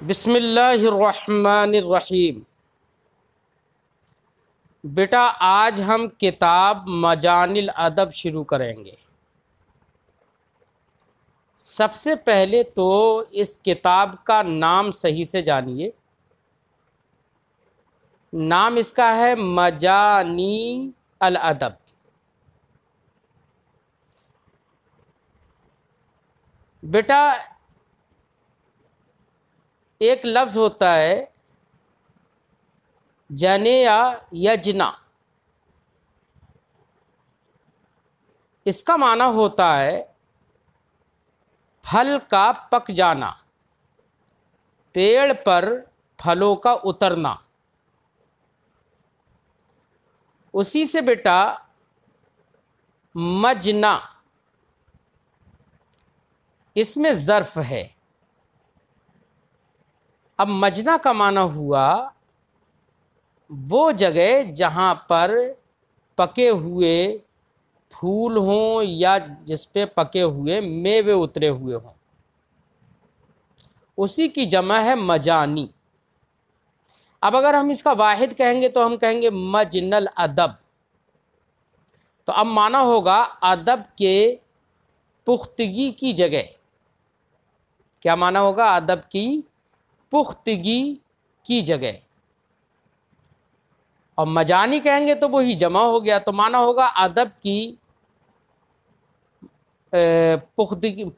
بسم اللہ الرحمن الرحیم۔ بیٹا آج ہم کتاب مجانی الادب شروع کریں گے۔ سب سے پہلے تو اس کتاب کا نام صحیح سے جانیے۔ نام اس کا ہے مجانی الادب۔ بیٹا ایک لفظ ہوتا ہے جنے یا یجنا، اس کا معنی ہوتا ہے پھل کا پک جانا، پیڑ پر پھلوں کا اترنا۔ اسی سے بیٹا مجنا اس میں ظرف ہے۔ اب مجنا کا معنی ہوا وہ جگہ جہاں پر پکے ہوئے پھول ہوں یا جس پہ پکے ہوئے میوے اترے ہوئے ہوں، اسی کی جمع ہے مجانی۔ اب اگر ہم اس کا واحد کہیں گے تو ہم کہیں گے مجن الادب، تو اب معنی ہوگا ادب کے پختگی کی جگہ۔ کیا معنی ہوگا؟ ادب کی پختگی کی جگہ۔ اور مجانی کہیں گے تو وہی جمع ہو گیا، تو معنی ہوگا ادب کی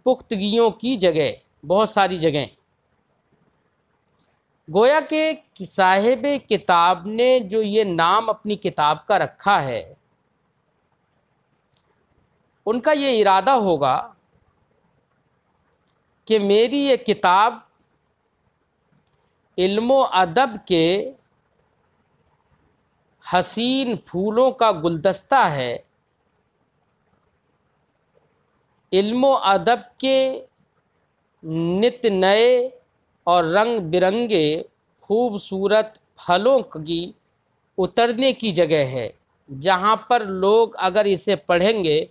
پختگیوں کی جگہ، بہت ساری جگہیں۔ گویا کہ صاحب کتاب نے جو یہ نام اپنی کتاب کا رکھا ہے، ان کا یہ ارادہ ہوگا کہ میری یہ کتاب علم و ادب کے حسین پھولوں کا گلدستہ ہے، علم و ادب کے نت نئے اور رنگ برنگے خوبصورت پھلوں کی اترنے کی جگہ ہے، جہاں پر لوگ اگر اسے پڑھیں گے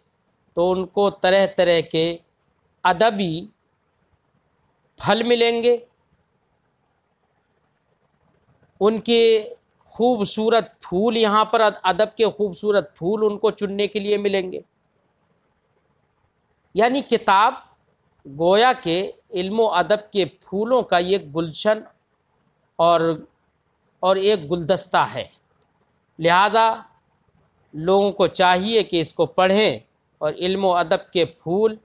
تو ان کو طرح طرح کے ادبی پھل ملیں گے، ان کے خوبصورت پھول، یہاں پر ادب کے خوبصورت پھول ان کو چننے کے لیے ملیں گے۔ یعنی کتاب گویا کہ علم و ادب کے پھولوں کا یہ گلشن اور ایک گلدستہ ہے، لہذا لوگوں کو چاہیے کہ اس کو پڑھیں اور علم و ادب کے پھول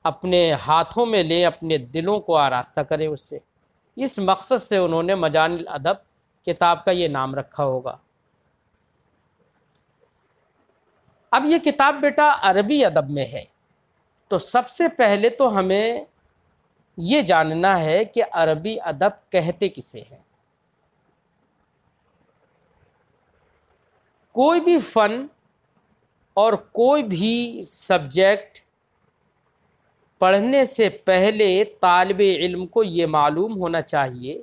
اپنے ہاتھوں میں لیں، اپنے دلوں کو آراستہ کریں اس سے۔ اس مقصد سے انہوں نے مجانی الادب کتاب کا یہ نام رکھا ہوگا۔ اب یہ کتاب بیٹا عربی ادب میں ہے، تو سب سے پہلے تو ہمیں یہ جاننا ہے کہ عربی ادب کہتے کسے ہیں۔ کوئی بھی فن اور کوئی بھی سبجیکٹ پڑھنے سے پہلے طالب علم کو یہ معلوم ہونا چاہیے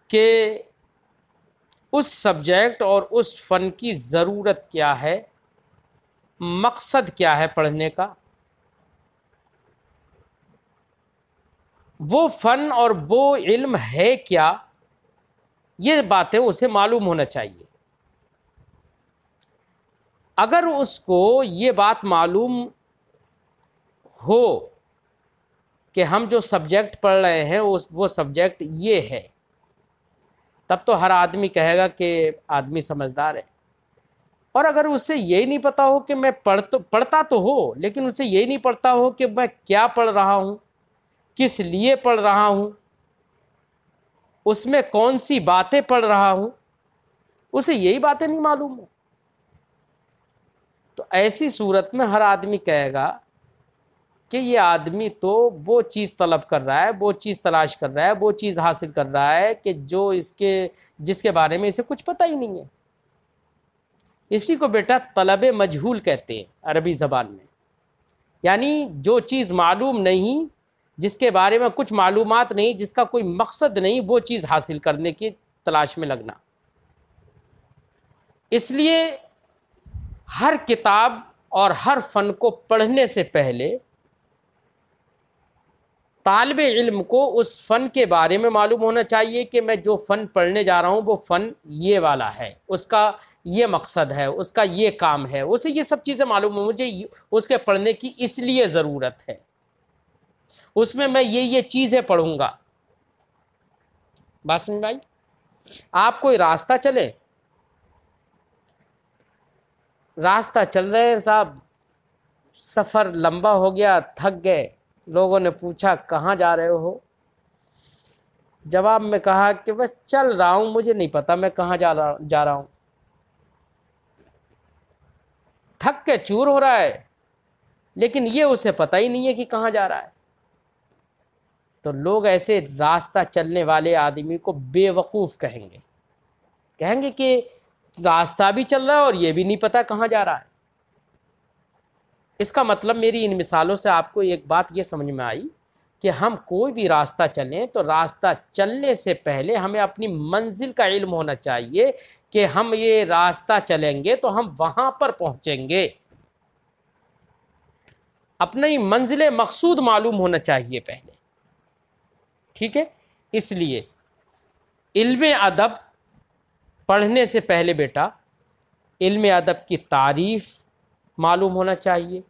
کہ اس سبجیکٹ اور اس فن کی ضرورت کیا ہے، مقصد کیا ہے پڑھنے کا۔ وہ فن اور وہ علم ہے کیا، یہ باتیں اسے معلوم ہونا چاہیے۔ اگر اس کو یہ بات معلوم ہو کہ ہم جو سبجیکٹ پڑھ رہے ہیں وہ سبجیکٹ یہ ہے، تب تو ہر آدمی کہے گا کہ آدمی سمجھدار ہے۔ اور اگر اسے یہی نہیں پتا ہو کہ میں پڑھتا تو ہو، لیکن اسے یہی نہیں پڑھتا ہو کہ میں کیا پڑھ رہا ہوں، کس لیے پڑھ رہا ہوں، اس میں کون سی باتیں پڑھ رہا ہوں، اسے یہی باتیں نہیں معلوم ہو، تو ایسی صورت میں ہر آدمی کہے گا کہ یہ آدمی تو وہ چیز طلب کر رہا ہے، وہ چیز تلاش کر رہا ہے، وہ چیز حاصل کر رہا ہے کہ جس کے بارے میں اسے کچھ پتہ ہی نہیں ہے۔ اسی کو بیٹا طلب مجہول کہتے ہیں عربی زبان میں، یعنی جو چیز معلوم نہیں، جس کے بارے میں کچھ معلومات نہیں، جس کا کوئی مقصد نہیں، وہ چیز حاصل کرنے کی تلاش میں لگنا۔ اس لیے ہر کتاب اور ہر فن کو پڑھنے سے پہلے طالب علم کو اس فن کے بارے میں معلوم ہونا چاہیے کہ میں جو فن پڑھنے جا رہا ہوں وہ فن یہ والا ہے، اس کا یہ مقصد ہے، اس کا یہ کام ہے، اسے یہ سب چیزیں معلوم ہوں، مجھے اس کے پڑھنے کی اس لیے ضرورت ہے، اس میں یہ چیزیں پڑھوں گا۔ بات سمجھ بھائی؟ آپ کوئی راستہ چلے، راستہ چل رہے ہیں صاحب، سفر لمبا ہو گیا، تھک گئے، لوگوں نے پوچھا کہاں جا رہے ہو، جواب میں کہا کہ بس چل رہا ہوں، مجھے نہیں پتا میں کہاں جا رہا ہوں، تھک کے چور ہو رہا ہے، لیکن یہ اسے پتہ ہی نہیں ہے کہ کہاں جا رہا ہے۔ تو لوگ ایسے راستہ چلنے والے آدمی کو بے وقوف کہیں گے کہ راستہ بھی چل رہا ہے اور یہ بھی نہیں پتا کہاں جا رہا ہے۔ اس کا مطلب میری ان مثالوں سے آپ کو ایک بات یہ سمجھ میں آئی کہ ہم کوئی بھی راستہ چلیں تو راستہ چلنے سے پہلے ہمیں اپنی منزل کا علم ہونا چاہیے کہ ہم یہ راستہ چلیں گے تو ہم وہاں پر پہنچیں گے، اپنی منزل مقصود معلوم ہونا چاہیے پہلے، ٹھیک ہے؟ اس لیے علم ادب پڑھنے سے پہلے بیٹا علم ادب کی تعریف معلوم ہونا چاہیے،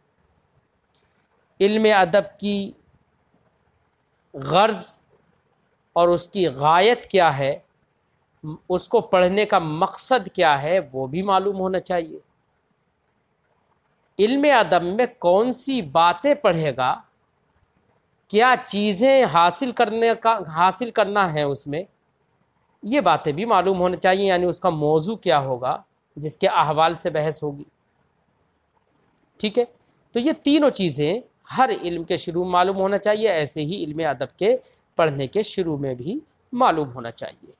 علم ادب کی غرض اور اس کی غایت کیا ہے، اس کو پڑھنے کا مقصد کیا ہے وہ بھی معلوم ہونا چاہیے۔ علم ادب میں کون سی باتیں پڑھے گا، کیا چیزیں حاصل کرنا ہے اس میں، یہ باتیں بھی معلوم ہونا چاہیے، یعنی اس کا موضوع کیا ہوگا جس کے احوال سے بحث ہوگی، ٹھیک ہے؟ تو یہ تینوں چیزیں ہر علم کے شروع میں معلوم ہونا چاہیے، ایسے ہی علم ادب کے پڑھنے کے شروع میں بھی معلوم ہونا چاہیے۔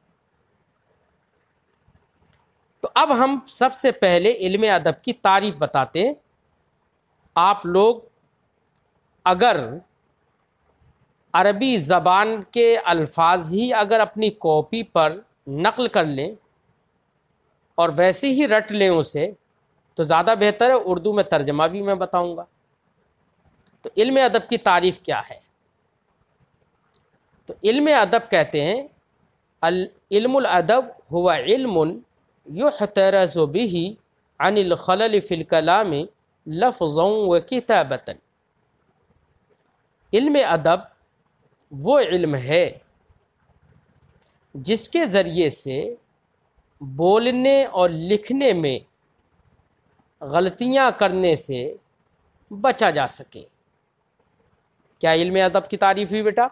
تو اب ہم سب سے پہلے علم ادب کی تعریف بتاتے ہیں۔ آپ لوگ اگر عربی زبان کے الفاظ ہی اگر اپنی کاپی پر نقل کر لیں اور ویسے ہی رٹ لیں اسے تو زیادہ بہتر ہے، اردو میں ترجمہ بھی میں بتاؤں گا۔ تو علم ادب کی تعریف کیا ہے؟ تو علم ادب کہتے ہیں علم الادب هو علم يحترز به عن الخلل في الكلام لفظا وكتابة۔ علم ادب وہ علم ہے جس کے ذریعے سے بولنے اور لکھنے میں غلطیاں کرنے سے بچا جا سکے۔ کیا علم ادب کی تعریف ہوئی بیٹا؟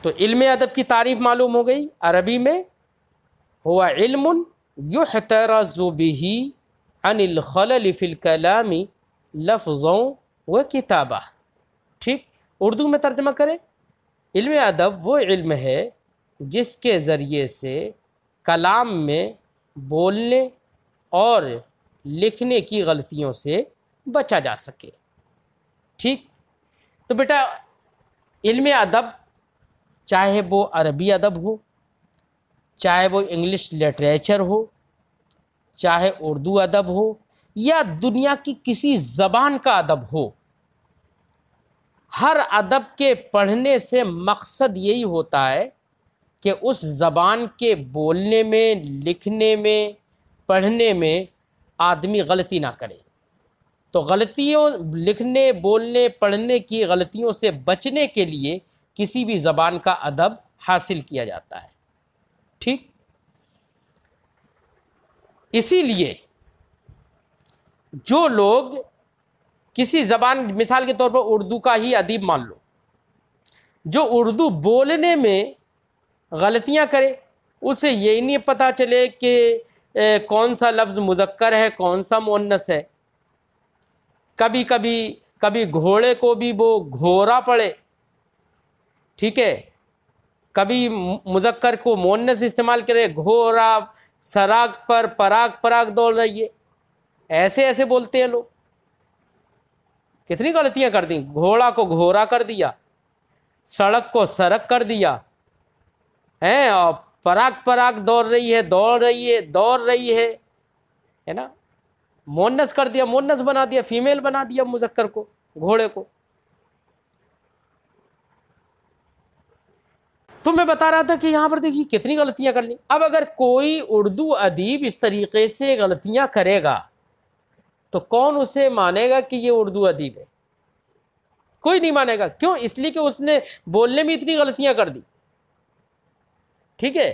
تو علم ادب کی تعریف معلوم ہو گئی، عربی میں ہوا علم یحترز به عن الخلل فی الکلام لفظا و کتابہ، ٹھیک؟ اردو میں ترجمہ کریں، علم ادب وہ علم ہے جس کے ذریعے سے کلام میں بولنے اور لکھنے کی غلطیوں سے بچا جا سکے، ٹھیک؟ تو بیٹا علم ادب چاہے وہ عربی ادب ہو، چاہے وہ انگلش لٹریچر ہو، چاہے اردو ادب ہو، یا دنیا کی کسی زبان کا ادب ہو، ہر ادب کے پڑھنے سے مقصد یہی ہوتا ہے کہ اس زبان کے بولنے میں، لکھنے میں، پڑھنے میں آدمی غلطی نہ کرے۔ تو غلطیوں، لکھنے، بولنے، پڑھنے کی غلطیوں سے بچنے کے لیے کسی بھی زبان کا ادب حاصل کیا جاتا ہے، ٹھیک؟ اسی لیے جو لوگ کسی زبان، مثال کے طور پر اردو کا ہی ادیب مان لو، جو اردو بولنے میں غلطیاں کرے، اسے یہی نہیں پتہ چلے کہ کون سا لفظ مذکر ہے کون سا مؤنث ہے، کبھی گھوڑے کو بھی وہ گھوڑا پڑھے، ٹھیک ہے، کبھی مذکر کو مؤنث استعمال کرے، گھوڑا سراغ پر پراگ دوڑ رہی ہے، ایسے بولتے ہیں لوگ، کتنی غلطیاں کر دیں، گھوڑا کو گھوڑا کر دیا، سڑک کو سڑک کر دیا ہے، اور پراگ دوڑ رہی ہے نا، مؤنث کر دیا، مؤنث بنا دیا، فیمیل بنا دیا مذکر کو، گھوڑے کو۔ تو میں بتا رہا تھا کہ یہاں پر دیکھیے کتنی غلطیاں کر لی. اب اگر کوئی اردو ادیب اس طریقے سے غلطیاں کرے گا تو کون اسے مانے گا کہ یہ اردو ادیب ہے؟ کوئی نہیں مانے گا. کیوں؟ اس لیے کہ اس نے بولنے میں اتنی غلطیاں کر دی. ٹھیک ہے،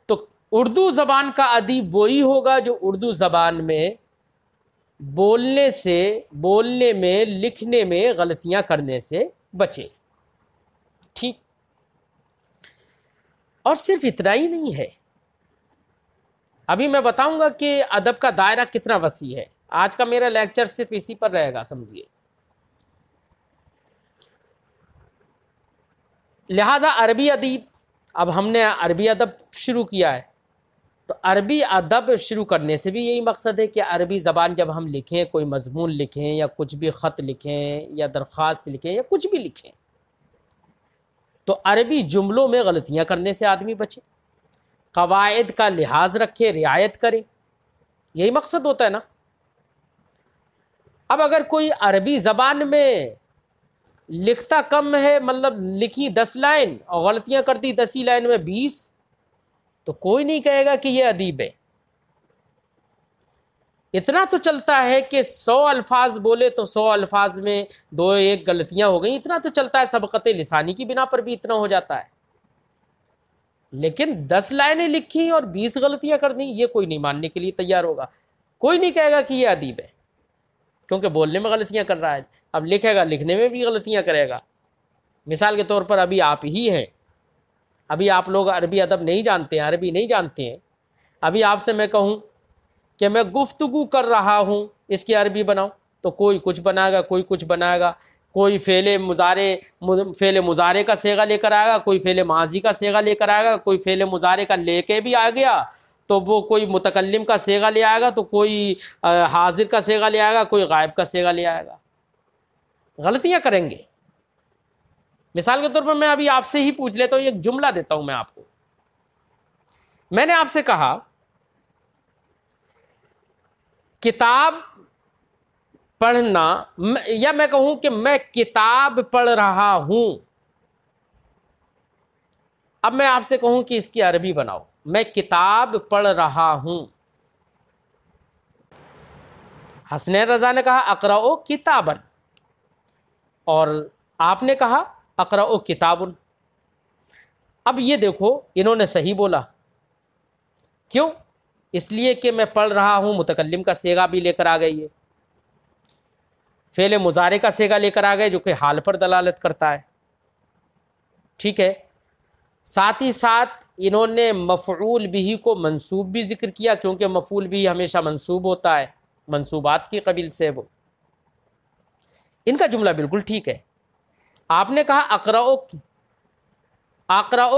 تو اردو زبان کا ادیب وہی ہوگا جو اردو زبان میں بولنے میں، لکھنے میں غلطیاں کرنے سے بچے. ٹھیک. اور صرف اتنا ہی نہیں ہے، ابھی میں بتاؤں گا کہ ادب کا دائرہ کتنا وسیع ہے. آج کا میرا لیکچر صرف اسی پر رہے گا، سمجھیے. لہذا عربی ادیب، اب ہم نے عربی ادب شروع کیا ہے، تو عربی ادب شروع کرنے سے بھی یہی مقصد ہے کہ عربی زبان جب ہم لکھیں، کوئی مضمون لکھیں یا کچھ بھی خط لکھیں یا درخواست لکھیں یا کچھ بھی لکھیں، تو عربی جملوں میں غلطیاں کرنے سے آدمی بچے، قواعد کا لحاظ رکھے، رعایت کرے. یہی مقصد ہوتا ہے نا. اب اگر کوئی عربی زبان میں لکھتا کم ہے، مطلب لکھی 10 لائن اور غلطیاں کرتی 10 لائن میں 20، تو کوئی نہیں کہے گا کہ یہ ادیب ہے. اتنا تو چلتا ہے کہ 100 الفاظ بولے تو 100 الفاظ میں 2-1 غلطیاں ہو گئیں، اتنا تو چلتا ہے. سبقت لسانی کی بنا پر بھی اتنا ہو جاتا ہے. لیکن 10 لائنیں لکھی اور 20 غلطیاں کر دیں، یہ کوئی نہیں ماننے کے لیے تیار ہوگا. کوئی نہیں کہے گا کہ یہ ادیب ہے، کیونکہ بولنے میں غلطیاں کر رہا ہے. اب لکھے گا، لکھنے میں بھی غلطیاں کرے گا. مثال کے طور پر ابھی آپ ہی ہیں، ابھی آپ لوگ عربی ادب نہیں جانتے ہیں، عربی نہیں جانتے ہیں. ابھی آپ سے میں کہوں کہ میں گفتگو کر رہا ہوں، اس کی عربی بناؤ، تو کوئی کچھ بنائے گا، کوئی کچھ بنائے گا. کوئی فعل مضارع کا صیغہ لے کر آئے گا، کوئی فعل ماضی کا صیغہ لے کر آئے گا، کوئی فعل مضارع کا لے کے بھی آ گیا تو وہ کوئی متکلم کا صیغہ لے آئے گا، تو کوئی حاضر کا صیغہ لے آئے گا، کوئی غائب کا صیغہ لے آئے گا. غلطیاں کریں گے. مثال کے طور پر میں ابھی آپ سے ہی پوچھ لیتا ہوں، ایک جملہ دیتا ہوں میں آپ کو. میں نے آپ سے کہا کتاب پڑھنا، یا میں کہوں کہ میں کتاب پڑھ رہا ہوں. اب میں آپ سے کہوں کہ اس کی عربی بناؤ. میں کتاب پڑھ رہا ہوں. حسنین رضا نے کہا اقرأوا کتابا، اور آپ نے کہا اقرأوا کتابن. اب یہ دیکھو انہوں نے صحیح بولا. کیوں؟ اس لیے کہ میں پڑھ رہا ہوں متکلم کا صیغہ بھی لے کر آ گئی ہے، فعل مضارع کا صیغہ لے کر آ گئے جو کہ حال پر دلالت کرتا ہے. ٹھیک ہے. ساتھ ہی ساتھ انہوں نے مفعول بھی کو منصوب بھی ذکر کیا، کیونکہ مفعول بھی ہمیشہ منصوب ہوتا ہے، منصوبات کی قبیل سے وہ. ان کا جملہ بالکل ٹھیک ہے. آپ نے کہا اقرأوا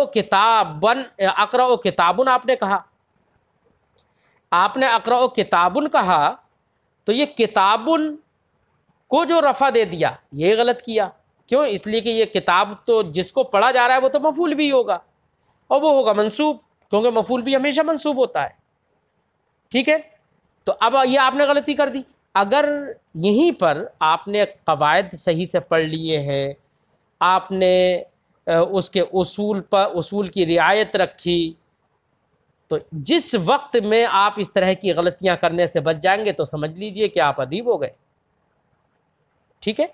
کتابن، اقرأوا کتابن آپ نے کہا. آپ نے اقرأوا کتابن کہا تو یہ کتابن کو جو رفع دے دیا یہ غلط کیا. کیوں؟ اس لیے کہ یہ کتاب تو جس کو پڑھا جا رہا ہے وہ تو مفعول بھی ہوگا، اور وہ ہوگا منصوب، کیونکہ مفعول بھی ہمیشہ منصوب ہوتا ہے. ٹھیک ہے. تو اب یہ آپ نے غلطی کر دی. اگر یہیں پر آپ نے قواعد صحیح سے پڑھ لیے ہیں، آپ نے اس کے اصول کی رعایت رکھی، تو جس وقت میں آپ اس طرح کی غلطیاں کرنے سے بچ جائیں گے تو سمجھ لیجئے کہ آپ ادیب ہو گئے. ٹھیک ہے.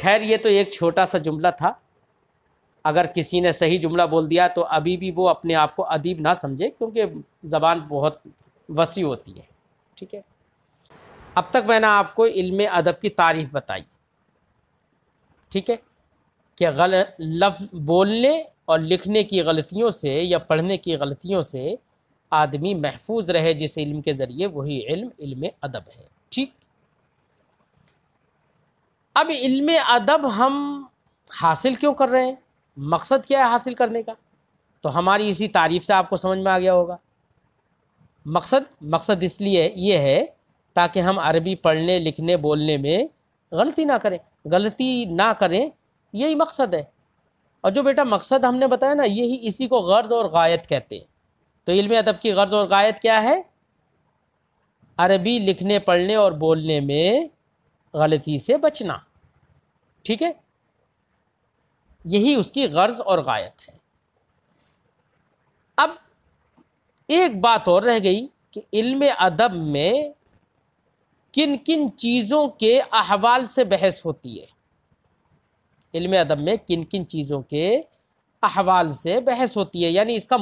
خیر یہ تو ایک چھوٹا سا جملہ تھا. اگر کسی نے صحیح جملہ بول دیا تو ابھی بھی وہ اپنے آپ کو ادیب نہ سمجھے، کیونکہ زبان بہت وسیع ہوتی ہے. ٹھیک ہے. اب تک میں نے آپ کو علم ادب کی تعریف بتائی. ٹھیک ہے، کہ لفظ بولنے اور لکھنے کی غلطیوں سے یا پڑھنے کی غلطیوں سے آدمی محفوظ رہے جس علم کے ذریعے، وہی علم ادب ہے. ٹھیک. اب علم ادب ہم حاصل کیوں کر رہے ہیں؟ مقصد کیا ہے حاصل کرنے کا؟ تو ہماری اسی تعریف سے آپ کو سمجھ میں آ گیا ہوگا. مقصد اس لیے یہ ہے تاکہ ہم عربی پڑھنے، لکھنے، بولنے میں غلطی نہ کریں، یہی مقصد ہے. اور جو بیٹا مقصد ہم نے بتایا نا، یہی اسی کو غرض اور غایت کہتے ہیں. تو علم ادب کی غرض اور غایت کیا ہے؟ عربی لکھنے، پڑھنے اور بولنے میں غلطی سے بچنا. ٹھیک ہے. یہی اس کی غرض اور غایت ہے۔ اب ایک بات اور رہ گئی کہ علم ادب میں کن کن چیزوں کے احوال سے بحث ہوتی ہے۔ علم ادب میں کن کن چیزوں کے احوال سے بحث ہوتی ہے، یعنی اس کا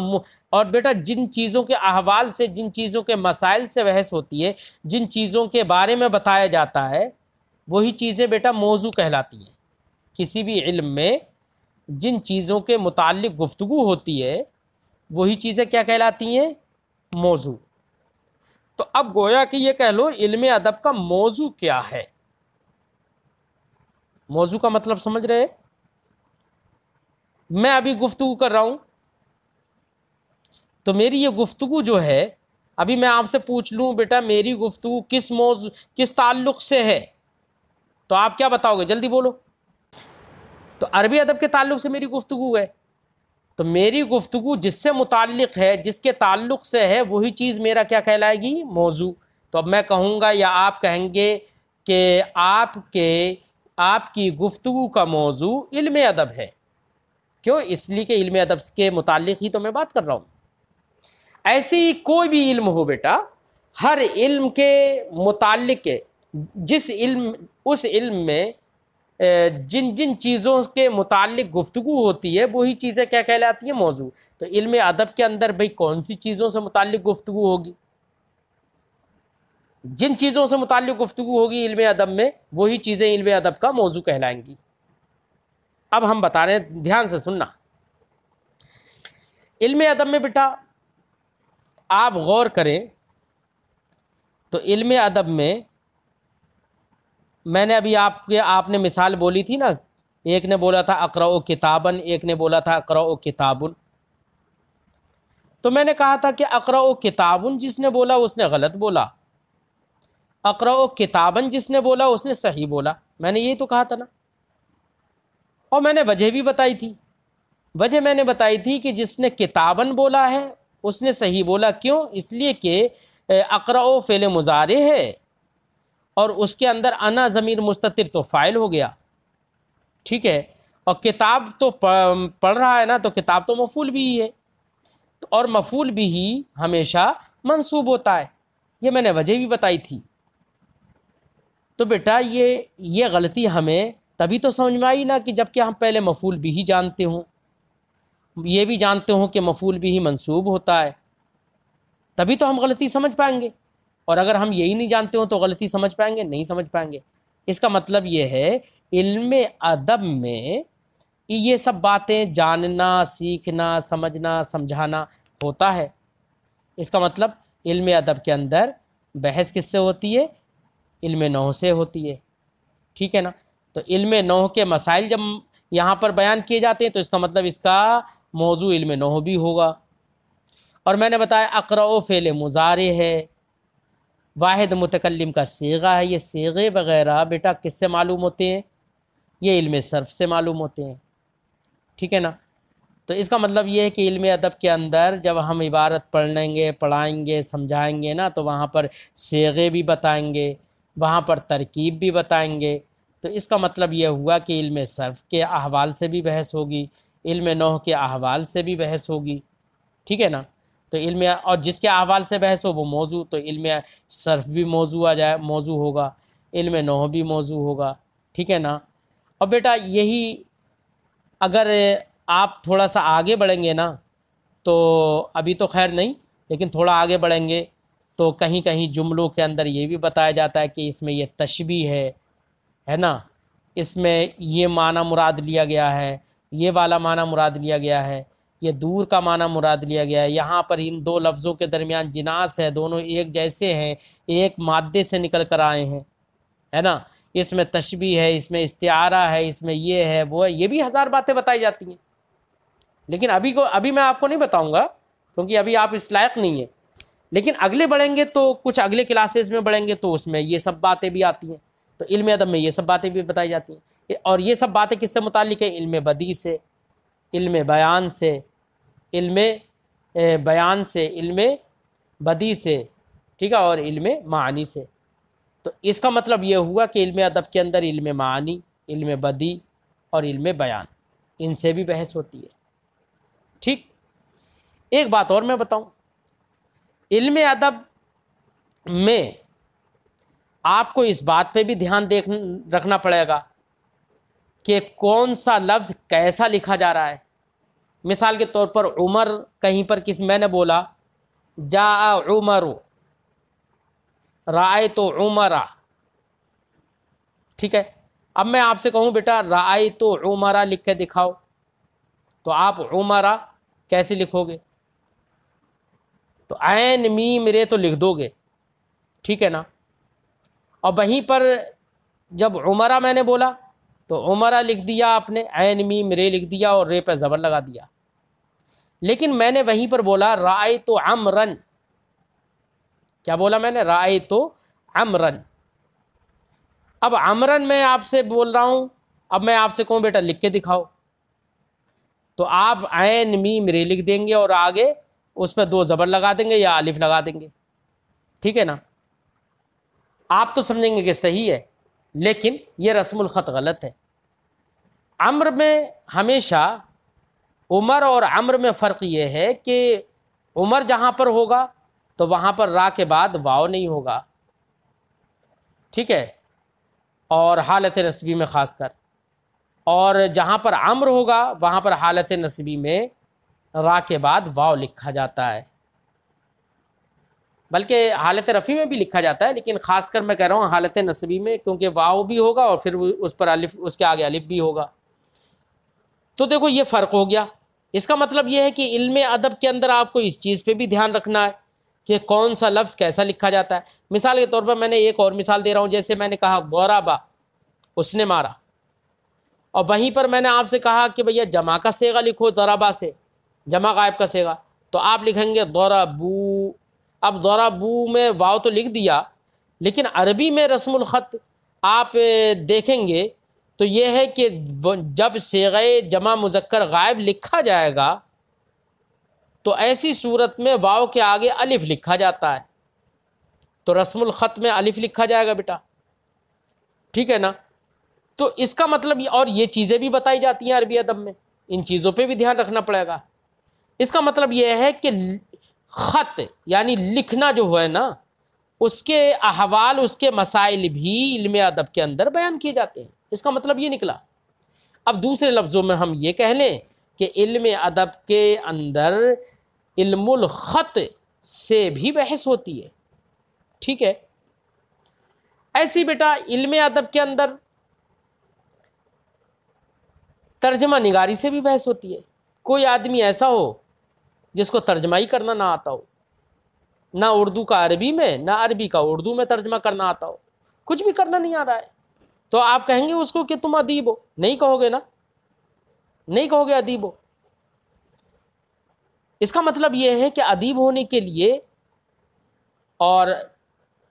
اور بیٹا جن چیزوں کے احوال سے، جن چیزوں کے مسائل سے بحث ہوتی ہے، جن چیزوں کے بارے میں بتایا جاتا ہے، وہی چیزیں بیٹا موضوع کہلاتی ہیں۔ کسی بھی علم میں جن چیزوں کے متعلق گفتگو ہوتی ہے وہی چیزیں کیا کہلاتی ہیں؟ موضوع۔ تو اب گویا کہ یہ کہہ لو علم ادب کا موضوع کیا ہے۔ موضوع کا مطلب سمجھ رہے؟ میں ابھی گفتگو کر رہا ہوں تو میری یہ گفتگو جو ہے، ابھی میں آپ سے پوچھ لوں بیٹا میری گفتگو کس موضوع، کس تعلق سے ہے، تو آپ کیا بتاؤ گے؟ جلدی بولو۔ تو عربی ادب کے تعلق سے میری گفتگو ہے، تو میری گفتگو جس سے متعلق ہے، جس کے تعلق سے ہے، وہی چیز میرا کیا کہلائے گی؟ موضوع۔ تو اب میں کہوں گا یا آپ کہیں گے کہ آپ کی گفتگو کا موضوع علم ادب ہے۔ کیوں؟ اس لیے کہ علم ادب کے متعلق ہی تو میں بات کر رہا ہوں۔ ایسے ہی کوئی بھی علم ہو بیٹا، ہر علم کے متعلق جس علم، اس علم میں جن جن چیزوں کے متعلق گفتگو ہوتی ہے وہی چیزیں کیا کہلاتی ہیں؟ موضوع۔ تو علم ادب کے اندر بھئی کون سی چیزوں سے متعلق گفتگو ہوگی؟ جن چیزوں سے متعلق گفتگو ہوگی علم ادب میں وہی چیزیں علم ادب کا موضوع کہلائیں گی۔ اب ہم بتا رہے ہیں، دھیان سے سننا۔ علم ادب میں بیٹا آپ غور کریں تو علم ادب میں نے ابھی آپ نے مثال بولی تھی نا، ایک نے بولا تھا اقرأ کتابن، ایک نے بولا تھا اقرأ کتابن۔ تو میں نے کہا تھا کہ اقرأ کتابن جس نے بولا اس نے غلط بولا، اقرأ کتابن جس نے بولا اس نے صحیح بولا۔ میں نے یہی تو کہا تھا نا، اور میں نے وجہ بھی بتائی تھی۔ وجہ میں نے بتائی تھی کہ جس نے کتابن بولا ہے اس نے صحیح بولا۔ کیوں؟ اس لیے کہ اقرأ فعل مضارع ہے اور اس کے اندر انا ضمیر مستتر تو فاعل ہو گیا، ٹھیک ہے، اور کتاب تو پڑھ رہا ہے نا، تو کتاب تو مفعول بھی ہی ہے، اور مفعول بھی ہی ہمیشہ منصوب ہوتا ہے۔ یہ میں نے وجہ بھی بتائی تھی۔ تو بیٹا یہ غلطی ہمیں تبھی تو سمجھ میں آئی نا کہ جب کہ ہم پہلے مفعول بھی ہی جانتے ہوں، یہ بھی جانتے ہوں کہ مفعول بھی ہی منصوب ہوتا ہے، تبھی تو ہم غلطی سمجھ پائیں گے۔ اور اگر ہم یہی نہیں جانتے ہوں تو غلطی سمجھ پائیں گے؟ نہیں سمجھ پائیں گے۔ اس کا مطلب یہ ہے علم ادب میں یہ سب باتیں جاننا، سیکھنا، سمجھنا، سمجھانا ہوتا ہے۔ اس کا مطلب علم ادب کے اندر بحث کس سے ہوتی ہے؟ علم نحو سے ہوتی ہے، ٹھیک ہے نا۔ تو علم نحو کے مسائل جب یہاں پر بیان کیے جاتے ہیں تو اس کا مطلب اس کا موضوع علم نحو بھی ہوگا۔ اور میں نے بتایا اقرأ فعل مضارع ہے، واحد متکلم کا صیغہ ہے۔ یہ صیغے وغیرہ بیٹا کس سے معلوم ہوتے ہیں؟ یہ علم صرف سے معلوم ہوتے ہیں، ٹھیک ہے نا۔ تو اس کا مطلب یہ ہے کہ علم ادب کے اندر جب ہم عبارت پڑھیں گے، پڑھائیں گے، سمجھائیں گے نا، تو وہاں پر صیغے بھی بتائیں گے، وہاں پر ترکیب بھی بتائیں گے۔ تو اس کا مطلب یہ ہوا کہ علم صرف کے احوال سے بھی بحث ہوگی، علم نحو کے احوال سے بھی بحث ہوگی، ٹھیک ہے نا۔ تو علم، اور جس کے احوال سے بحث ہو وہ موضوع، تو علم صرف بھی موضوع ہوگا، علم نحو بھی موضوع ہوگا، ٹھیک ہے نا۔ اور بیٹا یہی اگر آپ تھوڑا سا آگے بڑھیں گے نا، تو ابھی تو خیر نہیں، لیکن تھوڑا آگے بڑھیں گے تو کہیں کہیں جملوں کے اندر یہ بھی بتایا جاتا ہے کہ اس میں یہ تشبیہ ہے نا، اس میں یہ معنی مراد لیا گیا ہے، یہ والا معنی مراد لیا گیا ہے، یہ دور کا معنی مراد لیا گیا ہے۔ یہاں پر ان دو لفظوں کے درمیان جناس ہے، دونوں ایک جیسے ہیں، ایک مادے سے نکل کر آئے ہیں، ہے نا۔ اس میں تشبیہ ہے، اس میں استعارہ ہے، اس میں یہ ہے وہ ہے، یہ بھی ہزار باتیں بتائی جاتی ہیں، لیکن ابھی میں آپ کو نہیں بتاؤں گا کیونکہ ابھی آپ اس لائق نہیں ہیں۔ لیکن اگلے بڑھیں گے تو کچھ اگلے کلاسز میں بڑھیں گے تو اس میں یہ سب باتیں بھی آتی ہیں۔ تو علم ادب میں یہ سب باتیں بھی بتائی جاتی ہیں، اور یہ سب باتیں کس سے متعلق ہیں؟ علم بدیع سے، علم بیان سے، علم بدیع سے، ٹھیک ہے، اور علم معانی سے۔ تو اس کا مطلب یہ ہوا کہ علم ادب کے اندر علم معانی، علم بدیع اور علم بیان، ان سے بھی بحث ہوتی ہے. ٹھیک. ایک بات اور میں بتاؤں، علم ادب میں آپ کو اس بات پہ بھی دھیان رکھنا پڑے گا کہ کون سا لفظ کیسا لکھا جا رہا ہے. مثال کے طور پر عمر، کہیں پر میں نے بولا جاء عمر، رأیت عمرہ، ٹھیک ہے. اب میں آپ سے کہوں بیٹا رأیت عمرہ لکھ کے دکھاؤ، تو آپ عمرہ کیسے لکھو گے؟ تو عین میم رے تو لکھ دو گے، ٹھیک ہے نا. اور وہیں پر جب عمرہ میں نے بولا تو عمرہ لکھ دیا آپ نے، عین میم رے لکھ دیا اور رے پہ زبر لگا دیا. لیکن میں نے وہیں پر بولا رأیت عمرن، کیا بولا میں نے؟ رأیت عمرن. اب عمرن میں آپ سے بول رہا ہوں، اب میں آپ سے کہوں بیٹا لکھ کے دکھاؤ، تو آپ عین میم رے لکھ دیں گے اور آگے اس پہ 2 زبر لگا دیں گے یا الف لگا دیں گے، ٹھیک ہے نا. آپ تو سمجھیں گے کہ صحیح ہے، لیکن یہ رسم الخط غلط ہے. عمر میں ہمیشہ، عمر اور عمر میں فرق یہ ہے کہ عمر جہاں پر ہوگا تو وہاں پر را کے بعد واو نہیں ہوگا، ٹھیک ہے، اور حالت نصبی میں خاص کر. اور جہاں پر عمر ہوگا وہاں پر حالت نصبی میں را کے بعد واو لکھا جاتا ہے، بلکہ حالت رفع میں بھی لکھا جاتا ہے، لیکن خاص کر میں کہہ رہا ہوں حالت نصبی میں، کیونکہ واو بھی ہوگا اور پھر اس پر الف، اس کے آگے الف بھی ہوگا. تو دیکھو یہ فرق ہو گیا. اس کا مطلب یہ ہے کہ علم ادب کے اندر آپ کو اس چیز پہ بھی دھیان رکھنا ہے کہ کون سا لفظ کیسا لکھا جاتا ہے. مثال کے طور پر میں نے ایک اور مثال دے رہا ہوں، جیسے میں نے کہا ضربا، اس نے مارا، اور وہیں پر میں نے آپ سے کہا کہ بھیا جمع کا صیغہ لکھو ضربا سے، جمع غائب کا صیغہ، تو آپ لکھیں گے ضربو. اب ضربو میں واو تو لکھ دیا، لیکن عربی میں رسم الخط آپ دیکھیں گے تو یہ ہے کہ جب صیغہ جمع مذکر غائب لکھا جائے گا تو ایسی صورت میں واو کے آگے الف لکھا جاتا ہے، تو رسم الخط میں الف لکھا جائے گا بیٹا، ٹھیک ہے نا. تو اس کا مطلب، اور یہ چیزیں بھی بتائی جاتی ہیں عربی ادب میں، ان چیزوں پہ بھی دھیان رکھنا پڑے گا. اس کا مطلب یہ ہے کہ خط یعنی لکھنا جو ہے نا، اس کے احوال، اس کے مسائل بھی علم ادب کے اندر بیان کیے جاتے ہیں. اس کا مطلب یہ نکلا. اب دوسرے لفظوں میں ہم یہ کہہ لیں کہ علم ادب کے اندر علم الخط سے بھی بحث ہوتی ہے، ٹھیک ہے. ایسی بیٹا علم ادب کے اندر ترجمہ نگاری سے بھی بحث ہوتی ہے. کوئی آدمی ایسا ہو جس کو ترجمہ ہی کرنا نہ آتا ہو، نہ اردو کا عربی میں، نہ عربی کا اردو میں ترجمہ کرنا آتا ہو، کچھ بھی کرنا نہیں آ رہا ہے، تو آپ کہیں گے اس کو کہ تم ادیب ہو؟ نہیں کہو گے نا، نہیں کہو گے ادیب ہو. اس کا مطلب یہ ہے کہ ادیب ہونے کے لیے اور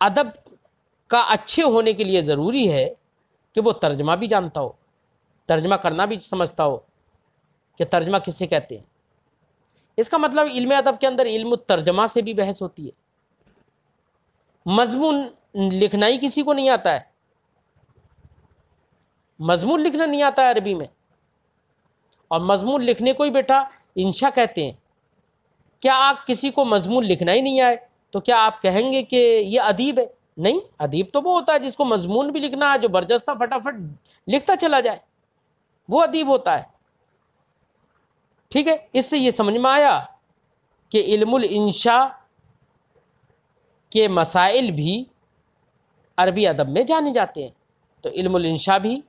ادب کا اچھے ہونے کے لیے ضروری ہے کہ وہ ترجمہ بھی جانتا ہو، ترجمہ کرنا بھی سمجھتا ہو کہ ترجمہ کسے کہتے ہیں. اس کا مطلب علم ادب کے اندر علم الترجمہ سے بھی بحث ہوتی ہے. مضمون لکھنا ہی کسی کو نہیں آتا ہے، مضمون لکھنا نہیں آتا ہے عربی میں، اور مضمون لکھنے کو ہی بیٹا انشا کہتے ہیں. کیا آپ کسی کو مضمون لکھنا ہی نہیں آئے تو کیا آپ کہیں گے کہ یہ ادیب ہے؟ نہیں، ادیب تو وہ ہوتا ہے جس کو مضمون بھی لکھنا ہے، جو برجستہ فٹافٹ لکھتا چلا جائے، وہ ادیب ہوتا ہے، ٹھیک ہے. اس سے یہ سمجھ میں آیا کہ علم الانشاء کے مسائل بھی عربی ادب میں جانے جاتے ہیں، تو علم الانشاء بھی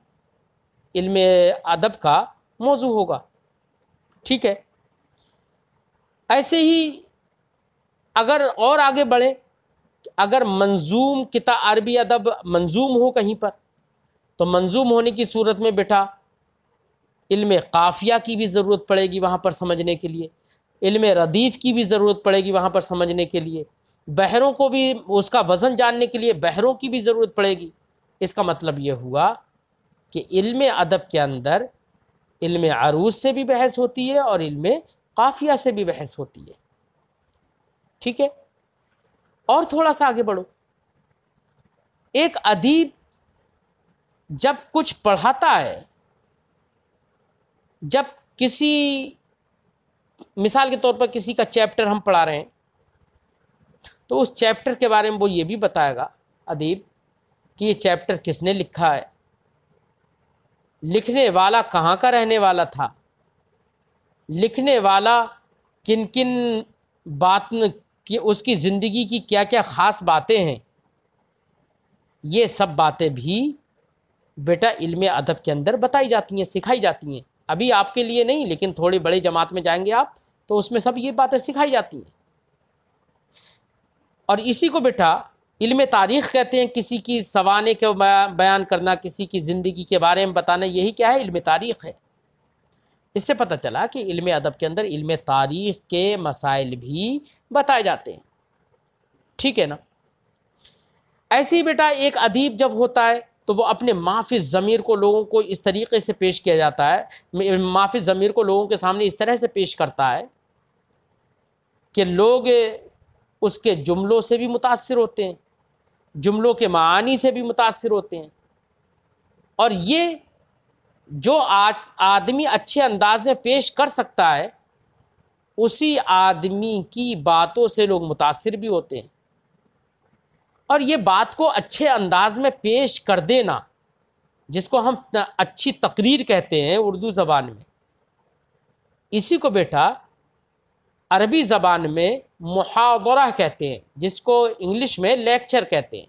علم ادب کا موضوع ہوگا، ٹھیک ہے. ایسے ہی اگر اور آگے بڑھیں، اگر منظوم کتاب عربی ادب منظوم ہو کہیں پر، تو منظوم ہونے کی صورت میں بیٹا علم قافیہ کی بھی ضرورت پڑے گی وہاں پر سمجھنے کے لیے، علم ردیف کی بھی ضرورت پڑے گی وہاں پر سمجھنے کے لیے، بحروں کو بھی، اس کا وزن جاننے کے لیے بحروں کی بھی ضرورت پڑے گی. اس کا مطلب یہ ہوا کہ علم ادب کے اندر علم عروض سے بھی بحث ہوتی ہے اور علم قافیہ سے بھی بحث ہوتی ہے، ٹھیک ہے. اور تھوڑا سا آگے بڑھو. ایک ادیب جب کچھ پڑھاتا ہے جب کسی مثال کے طور پر کسی کا چیپٹر ہم پڑھا رہے ہیں تو اس چیپٹر کے بارے میں وہ یہ بھی بتائے گا ادیب کہ یہ چیپٹر کس نے لکھا ہے، لکھنے والا کہاں کا رہنے والا تھا، لکھنے والا کن کن بات کی، اس کی زندگی کی کیا کیا خاص باتیں ہیں. یہ سب باتیں بھی بیٹا علم ادب کے اندر بتائی جاتی ہیں، سکھائی جاتی ہیں. ابھی آپ کے لیے نہیں، لیکن تھوڑی بڑی جماعت میں جائیں گے آپ تو اس میں سب یہ باتیں سکھائی جاتی ہیں. اور اسی کو بیٹا علم تاریخ کہتے ہیں. کسی کی سوانح کو بیان کرنا، کسی کی زندگی کے بارے میں بتانا، یہی کیا ہے؟ علم تاریخ ہے. اس سے پتہ چلا کہ علم ادب کے اندر علم تاریخ کے مسائل بھی بتائے جاتے ہیں. ٹھیک ہے نا؟ ایسے ہی بیٹا ایک ادیب جب ہوتا ہے تو وہ اپنے معافی ضمیر کو لوگوں کو اس طریقے سے پیش کیا جاتا ہے، معافی ضمیر کو لوگوں کے سامنے اس طرح سے پیش کرتا ہے کہ لوگ اس کے جملوں سے بھی متاثر ہوتے ہیں، جملوں کے معانی سے بھی متاثر ہوتے ہیں. اور یہ جو آدمی اچھے انداز میں پیش کر سکتا ہے اسی آدمی کی باتوں سے لوگ متاثر بھی ہوتے ہیں. اور یہ بات کو اچھے انداز میں پیش کر دینا، جس کو ہم اچھی تقریر کہتے ہیں اردو زبان میں، اسی کو بیٹا عربی زبان میں محاورہ کہتے ہیں، جس کو انگلش میں لیکچر کہتے ہیں.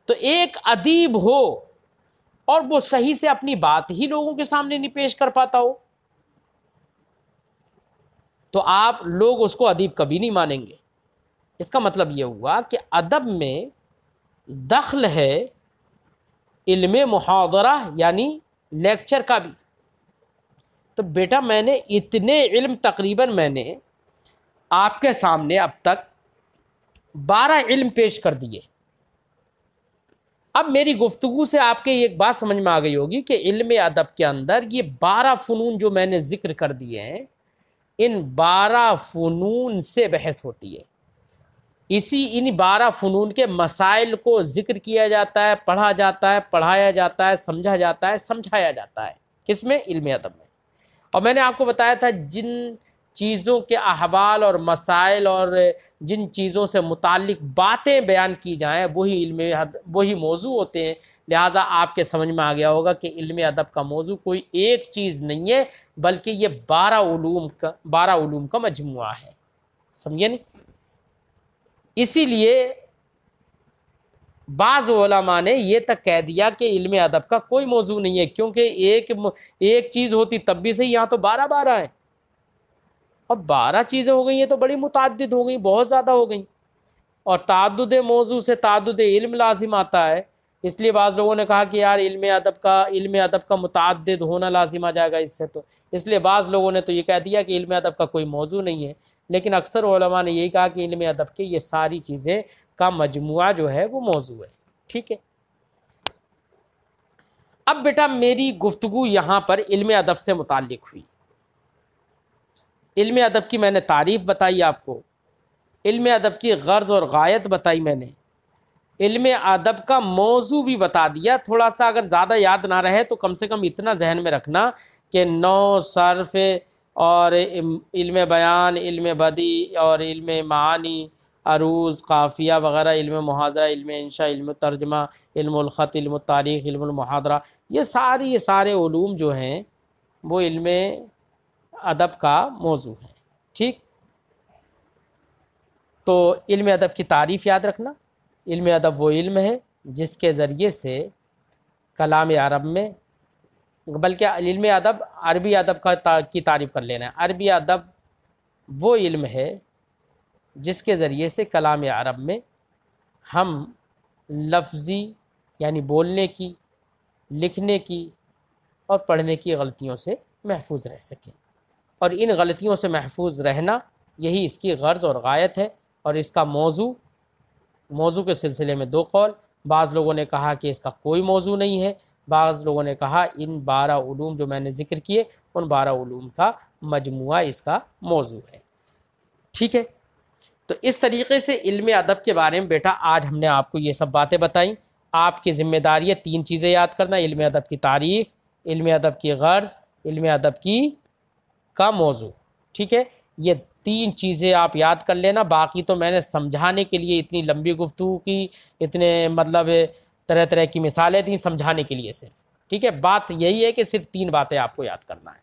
تو ایک ادیب ہو اور وہ صحیح سے اپنی بات ہی لوگوں کے سامنے نہیں پیش کر پاتا ہو تو آپ لوگ اس کو ادیب کبھی نہیں مانیں گے. اس کا مطلب یہ ہوا کہ ادب میں دخل ہے علم محاورہ یعنی لیکچر کا بھی. تو بیٹا میں نے اتنے علم تقریباً میں نے آپ کے سامنے اب تک 12 علم پیش کر دیے. اب میری گفتگو سے آپ کے ایک بات سمجھ میں آ گئی ہوگی کہ علم ادب کے اندر یہ 12 فنون جو میں نے ذکر کر دیے ہیں، ان 12 فنون سے بحث ہوتی ہے. ان 12 فنون کے مسائل کو ذکر کیا جاتا ہے، پڑھا جاتا ہے، پڑھایا جاتا ہے، سمجھا جاتا ہے، سمجھایا جاتا ہے. کس میں؟ علم ادب میں. اور میں نے آپ کو بتایا تھا جن چیزوں کے احوال اور مسائل اور جن چیزوں سے متعلق باتیں بیان کی جائیں وہی موضوع ہوتے ہیں. لہذا آپ کے سمجھ میں آ گیا ہوگا کہ علم ادب کا موضوع کوئی ایک چیز نہیں ہے، بلکہ یہ 12 علوم کا مجموعہ ہے. سمجھے نہیں؟ اسی لیے بعض علماء نے یہ تک کہہ دیا کہ علم ادب کا کوئی موضوع نہیں ہے، کیونکہ ایک چیز ہوتی تب بھی صحیح، یہاں تو 12 ہیں. اب 12 چیزیں ہو گئی ہیں تو بڑی متعدد ہو گئی، بہت زیادہ ہو گئی. اور تعدد موضوع سے تعدد علم لازم آتا ہے. اس لیے بعض لوگوں نے کہا کہ یار علم ادب کا متعدد ہونا لازم آ جائے گا اس سے. تو اس لیے بعض لوگوں نے تو یہ کہہ دیا کہ علم ادب کا کوئی موضوع نہیں ہے، لیکن اکثر علماء نے یہی کہا کہ علم ادب کے یہ ساری چیزیں کا مجموعہ جو ہے وہ موضوع ہے. ٹھیک ہے؟ اب بیٹا میری گفتگو یہاں پر علم ادب سے متعلق ہوئی. علم ادب کی میں نے تعریف بتائی آپ کو، علم ادب کی غرض اور غایت بتائی میں نے، علم ادب کا موضوع بھی بتا دیا. تھوڑا سا اگر زیادہ یاد نہ رہے تو کم سے کم اتنا ذہن میں رکھنا کہ نحو، صرف اور علم بیان، علم بدیع اور علم معانی، عروض، قافیہ وغیرہ، علم محاضرہ، علم انشاء، علم ترجمہ، علم الخط، علم التاریخ، علم المحاضرہ، یہ سارے علوم جو ہیں وہ علم ادب کا موضوع ہے. ٹھیک؟ تو علم ادب کی تعریف یاد رکھنا. علم ادب وہ علم ہے جس کے ذریعے سے کلام عرب میں، بلکہ علم ادب عربی ادب کی تعریف کر لینا ہے. عربی ادب وہ علم ہے جس کے ذریعے سے کلام عرب میں ہم لفظی یعنی بولنے کی، لکھنے کی اور پڑھنے کی غلطیوں سے محفوظ رہ سکیں. اور ان غلطیوں سے محفوظ رہنا یہی اس کی غرض اور غایت ہے. اور اس کا موضوع کے سلسلے میں 2 قول. بعض لوگوں نے کہا کہ اس کا کوئی موضوع نہیں ہے، بعض لوگوں نے کہا ان 12 علوم جو میں نے ذکر کیے ان 12 علوم کا مجموعہ اس کا موضوع ہے. ٹھیک ہے؟ تو اس طریقے سے علم ادب کے بارے میں بیٹا آج ہم نے آپ کو یہ سب باتیں بتائیں. آپ کی ذمہ داری ہے 3 چیزیں یاد کرنا: علم ادب کی تعریف، علم ادب کی غرض علم ادب کا موضوع. ٹھیک ہے، یہ 3 چیزیں آپ یاد کر لینا. باقی تو میں نے سمجھانے کے لیے اتنی لمبی گفتگو کی، اتنے مطلب طرح طرح کی مثالیں دیں سمجھانے کے لیے صرف. ٹھیک ہے، بات یہی ہے کہ صرف 3 باتیں آپ کو یاد کرنا ہے.